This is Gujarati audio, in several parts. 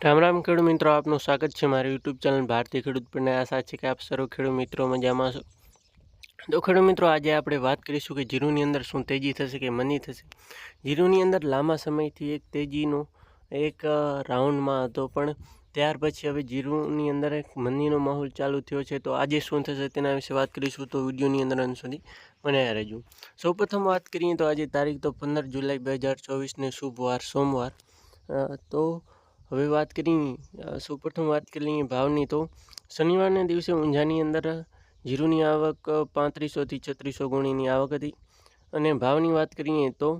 રામ રામ ખેડૂત મિત્રો, આપનું સ્વાગત છે મારી યુટ્યુબ ચેનલ ભારતીય ખેડૂત પરને. આશા છે કે આપ સર્વ ખેડૂત મિત્રો મજામાં છો. તો ખેડૂત મિત્રો, આજે આપણે વાત કરીશું કે જીરુની અંદર શું તેજી થશે કે મંદી થશે. જીરુની અંદર લાંબા સમયથી એક તેજીનો એક રાઉન્ડમાં હતો, પણ ત્યાર પછી હવે જીરુની અંદર એક મંદીનો માહોલ ચાલુ થયો છે. તો આજે શું થશે તેના વિશે વાત કરીશું, તો વિડીયોની અંદર અંત સુધી બનાવ્યા રહેજો. સૌપ્રથમ વાત કરીએ તો આજે તારીખ તો 15 જુલાઈ 2024ને શુભ વાર સોમવાર. તો હવે વાત કરીએ સૌપ્રથમ વાત કરીએ ભાવની. તો શનિવારના દિવસે ઊંઝાની અંદર જીરુની આવક 3500થી 3600 ગુણીની આવક હતી, અને ભાવની વાત કરીએ તો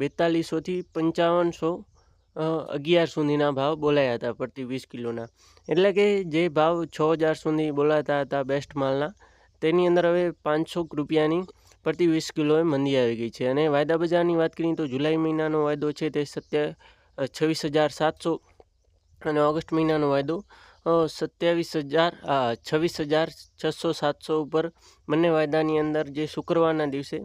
4200થી 5511 સુધીના ભાવ બોલાયા હતા પ્રતિ 20 કિલોના. એટલે કે જે ભાવ 6000 સુધી બોલાતા હતા બેસ્ટ માલના, તેની અંદર હવે 500 રૂપિયાની પ્રતિ 20 કિલોએ મંદી આવી ગઈ છે. અને વાયદા બજારની વાત કરીએ તો જુલાઈ મહિનાનો વાયદો છે તે 26700, અને ઓગસ્ટ મહિનાનો વાયદો 26600 ઉપર બંને વાયદાની અંદર જે શુક્રવારના દિવસે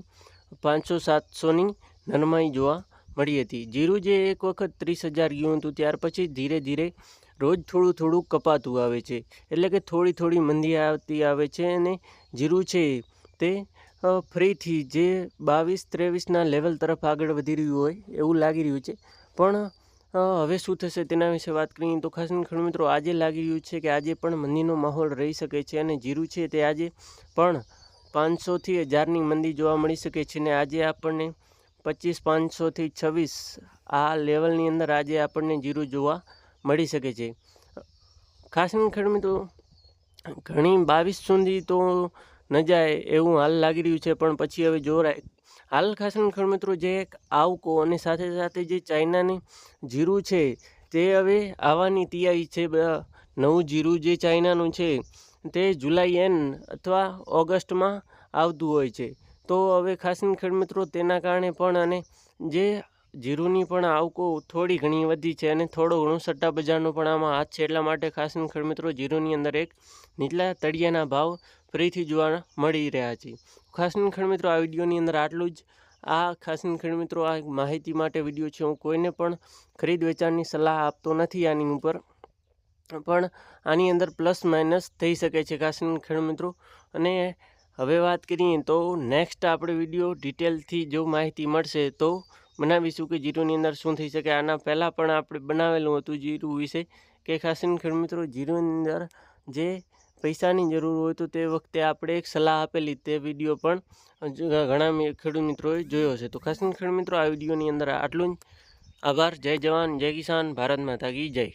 500-700ની નરમાઈ જોવા મળી હતી. જીરું જે એક વખત 30,000 ગયું હતું, ત્યાર પછી ધીરે ધીરે રોજ થોડું કપાતું આવે છે, એટલે કે થોડી મંદી આવતી આવે છે, અને જીરું છે તે ફરીથી જે 22-23ના લેવલ તરફ આગળ વધી રહ્યું હોય એવું લાગી રહ્યું છે. પણ હવે શું થશે તેના વિશે વાત કરીએ તો ખાસ કરીને ખેડૂત મિત્રો, આજે લાગી રહ્યું છે કે આજે પણ મંદીનો માહોલ રહી શકે છે, અને જીરું છે તે આજે પણ 500થી 1000ની મંદી જોવા મળી શકે છે. ને આજે આપણને 25,500થી 26 આ લેવલની અંદર આજે આપણને જીરું જોવા મળી શકે છે. ખાસ કરીને ખેડૂત મિત્રો, ઘણી 22 સુધી તો ન જાય એવું હાલ લાગી રહ્યું છે, પણ પછી હવે જોરાય. હાલ ખાસ કરીને ખેડૂત મિત્રો, જે એક આવકો અને સાથે જે ચાઇનાની જીરું છે તે હવે આવવાની તૈયારી છે. નવું જીરું જે ચાઇનાનું છે તે જુલાઈ એન્ડ અથવા ઓગસ્ટમાં આવતું હોય છે. તો હવે ખાસ કરીને ખેડૂત મિત્રો, તેના કારણે પણ અને જે જીરુંની પણ આવકો થોડી ઘણી વધી છે, અને થોડો ઘણો સટ્ટા બજારનો પણ આમાં હાથ છે. એટલા માટે ખાસ કરીને ખેડૂત મિત્રો, જીરુંની અંદર એક નીચલા તળિયાના ભાવ ફરીથી જોવા મળી રહ્યા છે. ખાસ કરીને ખેડૂત મિત્રો, આ વિડીયોની અંદર આટલું જ. આ ખાસ કરીને ખેડૂત મિત્રો, આ માહિતી માટે વિડીયો છે. હું કોઈને પણ ખરીદ વેચાણની સલાહ આપતો નથી આની ઉપર, પણ આની અંદર પ્લસ માઇનસ થઈ શકે છે ખાસ કરીને ખેડૂત મિત્રો. અને હવે વાત કરીએ તો નેક્સ્ટ આપણે વિડીયો ડિટેલથી જો માહિતી મળશે તો બનાવીશું કે જીરુંની અંદર શું થઈ શકે. આના પહેલાં પણ આપણે બનાવેલું હતું જીરું વિશે, કે ખાસ કરીને ખેડૂત મિત્રો, જીરુંની અંદર જે પૈસાની જરૂર હોય તો તે વખતે આપણે એક સલાહ આપેલી, તે વિડીયો પણ ઘણા ખેડૂત મિત્રોએ જોયો હશે. તો ખાસ કરીને ખેડૂત મિત્રો, આ વિડીયોની અંદર આટલું જ. આભાર. જય જવાન, જય કિસાન, ભારત માતા કી જય.